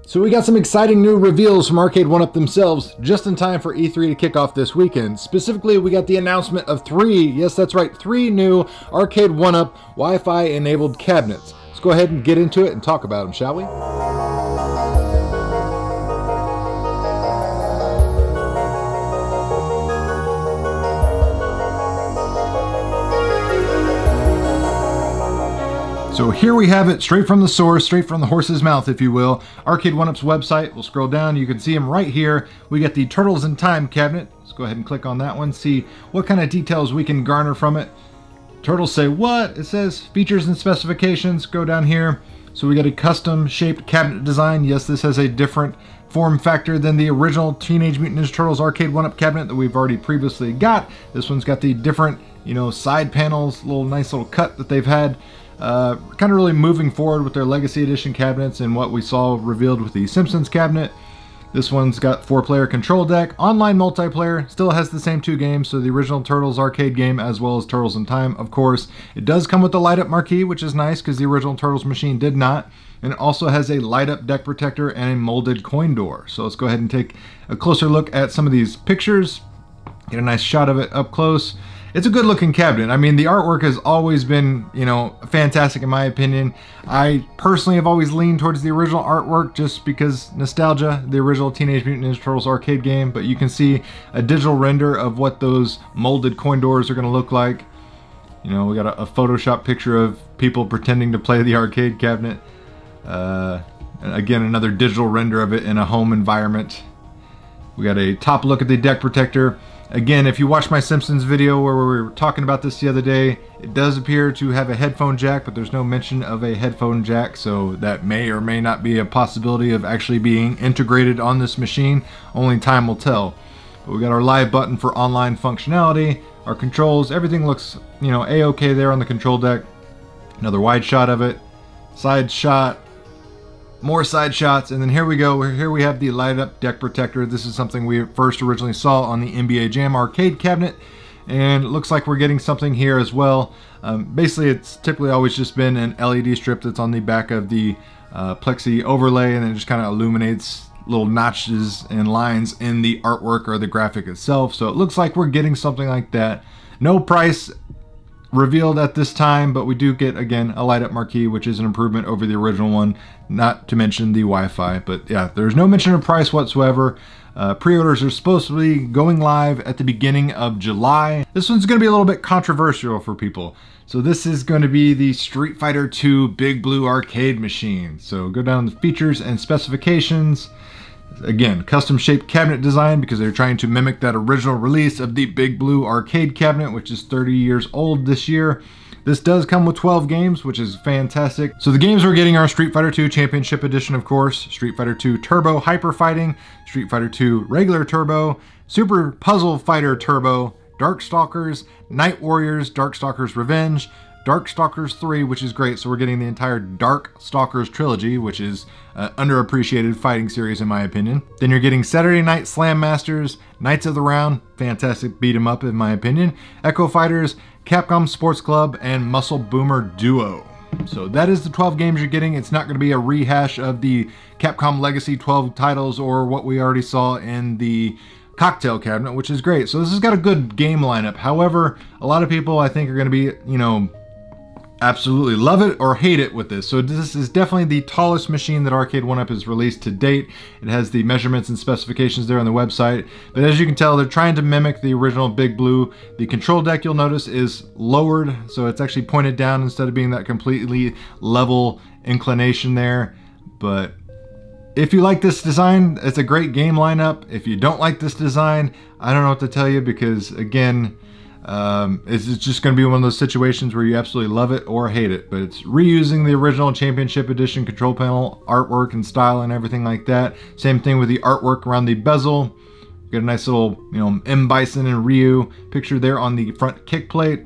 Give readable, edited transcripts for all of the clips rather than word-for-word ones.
So we got some exciting new reveals from Arcade1Up themselves just in time for E3 to kick off this weekend. Specifically, we got the announcement of yes, that's right, three new Arcade1Up Wi-Fi enabled cabinets. Let's go ahead and get into it and talk about them, shall we? So here we have it, straight from the source, straight from the horse's mouth, if you will. Arcade1Up's website, we'll scroll down, you can see them right here. We get the Turtles in Time cabinet. Let's go ahead and click on that one, see what kind of details we can garner from it. Turtles say what? It says features and specifications, go down here. So we got a custom shaped cabinet design. Yes, this has a different form factor than the original Teenage Mutant Ninja Turtles Arcade1Up cabinet that we've already previously got. This one's got the different, side panels, nice little cut that they've had. Kind of really moving forward with their Legacy Edition cabinets and what we saw revealed with the Simpsons cabinet. This one's got 4-player control deck, online multiplayer, still has the same 2 games, so the original Turtles arcade game as well as Turtles in Time, of course. It does come with the light-up marquee, which is nice because the original Turtles machine did not. And it also has a light-up deck protector and a molded coin door. So let's go ahead and take a closer look at some of these pictures, get a nice shot of it up close. It's a good looking cabinet. I mean, the artwork has always been, fantastic in my opinion. I personally have always leaned towards the original artwork just because nostalgia, the original Teenage Mutant Ninja Turtles arcade game, but you can see a digital render of what those molded coin doors are gonna look like. We got a Photoshop picture of people pretending to play the arcade cabinet. Again, another digital render of it in a home environment. We got a top look at the deck protector. Again, if you watched my Simpsons video where we were talking about this the other day, it does appear to have a headphone jack, but there's no mention of a headphone jack, so that may or may not be a possibility of actually being integrated on this machine. Only time will tell. But we got our live button for online functionality, our controls, everything looks, a-okay there on the control deck. Another wide shot of it, side shot, more side shots, and then here we go. Here we have the light up deck protector. This is something we first originally saw on the NBA Jam arcade cabinet, and it looks like we're getting something here as well. Basically, it's typically always just been an LED strip that's on the back of the plexi overlay, and it just kind of illuminates little notches and lines in the artwork or the graphic itself. So it looks like we're getting something like that. No price revealed at this time, but we do get, again, a light up marquee, which is an improvement over the original one, not to mention the Wi-Fi. But yeah, there's no mention of price whatsoever. Pre-orders are supposed to be going live at the beginning of July. This one's going to be a little bit controversial for people. So this is going to be the Street Fighter II Big Blue arcade machine. So go down to features and specifications. Again, custom shaped cabinet design because they're trying to mimic that original release of the Big Blue arcade cabinet, which is 30 years old this year. This does come with 12 games, which is fantastic. So the games we're getting are Street Fighter II Championship Edition, of course, Street Fighter II Turbo Hyper Fighting, Street Fighter II Regular Turbo, Super Puzzle Fighter Turbo, Darkstalkers, Night Warriors, Darkstalkers Revenge, Darkstalkers 3, which is great. So we're getting the entire Darkstalkers trilogy, which is an underappreciated fighting series in my opinion. Then you're getting Saturday Night Slam Masters, Knights of the Round, fantastic beat 'em up in my opinion, Echo Fighters, Capcom Sports Club, and Muscle Boomer Duo. So that is the 12 games you're getting. It's not going to be a rehash of the Capcom Legacy 12 titles or what we already saw in the cocktail cabinet, which is great. So this has got a good game lineup. However, a lot of people I think are going to be, absolutely love it or hate it with this. So this is definitely the tallest machine that Arcade1Up has released to date. It has the measurements and specifications there on the website. But as you can tell, they're trying to mimic the original Big Blue. The control deck, you'll notice, is lowered. So it's actually pointed down instead of being that completely level inclination there. But if you like this design, it's a great game lineup. If you don't like this design, I don't know what to tell you because, again, it's just going to be one of those situations where you absolutely love it or hate it. But it's reusing the original Championship Edition control panel artwork and style and everything like that. Same thing with the artwork around the bezel. Got a nice little, M. Bison and Ryu picture there on the front kick plate.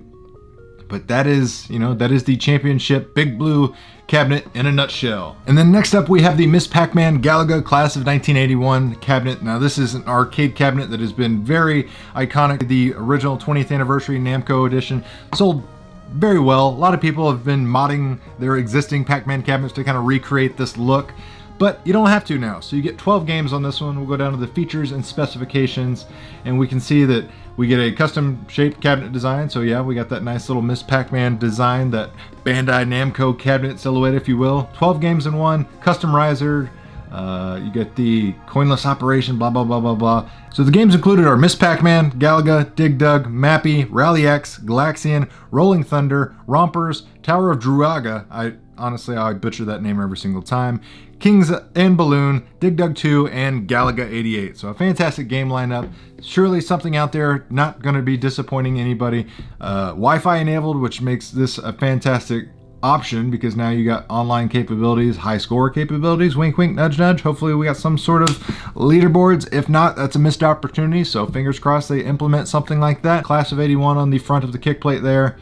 But that is, that is the Championship Big Blue cabinet in a nutshell. And then next up we have the Miss Pac-Man Galaga Class of 1981 cabinet. Now this is an arcade cabinet that has been very iconic. The original 20th anniversary Namco edition sold very well. A lot of people have been modding their existing Pac-Man cabinets to kind of recreate this look. but you don't have to now. So you get 12 games on this one. We'll go down to the features and specifications, and we can see that we get a custom shaped cabinet design. So yeah, we got that nice little Miss Pac-Man design, that Bandai Namco cabinet silhouette, if you will. 12 games in one, custom riser. You get the coinless operation, blah, blah, blah, blah, blah. So the games included are Miss Pac-Man, Galaga, Dig Dug, Mappy, Rally X, Galaxian, Rolling Thunder, Rompers, Tower of Druaga. Honestly, I butcher that name every single time. Kings and Balloon, Dig Dug 2, and Galaga 88. So a fantastic game lineup. Surely something out there not going to be disappointing anybody. Wi-Fi enabled, which makes this a fantastic option because now you got online capabilities, high score capabilities, wink wink, nudge nudge. Hopefully we got some sort of leaderboards. If not, that's a missed opportunity, so fingers crossed they implement something like that. Class of 81 on the front of the kick plate there.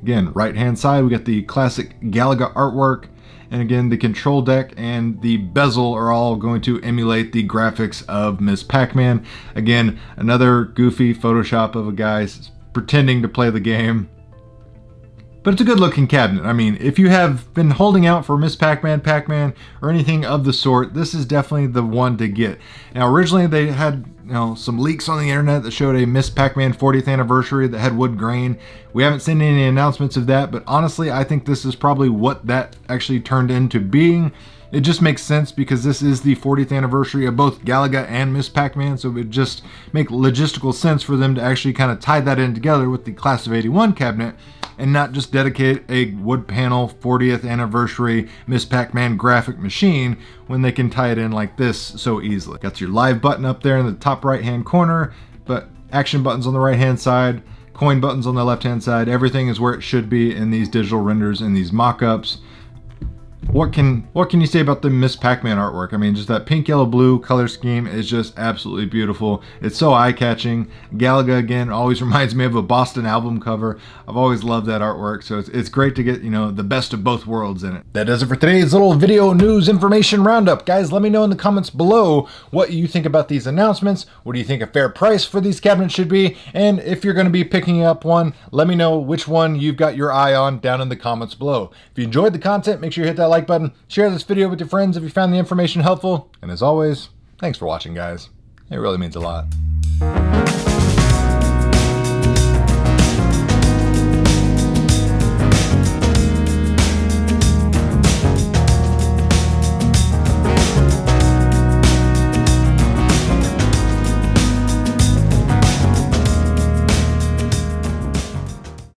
Again, right hand side we got the classic Galaga artwork, and again the control deck and the bezel are all going to emulate the graphics of Miss Pac-Man. Again, another goofy Photoshop of a guy pretending to play the game. But it's a good looking cabinet. I mean, if you have been holding out for Miss Pac-Man, Pac-Man, or anything of the sort, this is definitely the one to get. Now, originally they had, some leaks on the internet that showed a Miss Pac-Man 40th anniversary that had wood grain. We haven't seen any announcements of that, but honestly, I think this is probably what that actually turned into being. It just makes sense because this is the 40th anniversary of both Galaga and Miss Pac-Man, so it would just make logistical sense for them to actually kind of tie that in together with the Class of 81 cabinet and not just dedicate a wood panel 40th anniversary Miss Pac-Man graphic machine when they can tie it in like this so easily. Got your live button up there in the top right hand corner, but action buttons on the right hand side, coin buttons on the left hand side. Everything is where it should be in these digital renders and these mock-ups. What can you say about the Miss Pac-Man artwork? I mean, just that pink, yellow, blue color scheme is just absolutely beautiful. It's so eye-catching. Galaga, again, always reminds me of a Boston album cover. I've always loved that artwork, so it's great to get, the best of both worlds in it. That does it for today's little video news information roundup. Guys, let me know in the comments below what you think about these announcements. What do you think a fair price for these cabinets should be? And if you're going to be picking up one, let me know which one you've got your eye on down in the comments below. If you enjoyed the content, make sure you hit that like button, share this video with your friends if you found the information helpful, and as always, thanks for watching, guys. It really means a lot.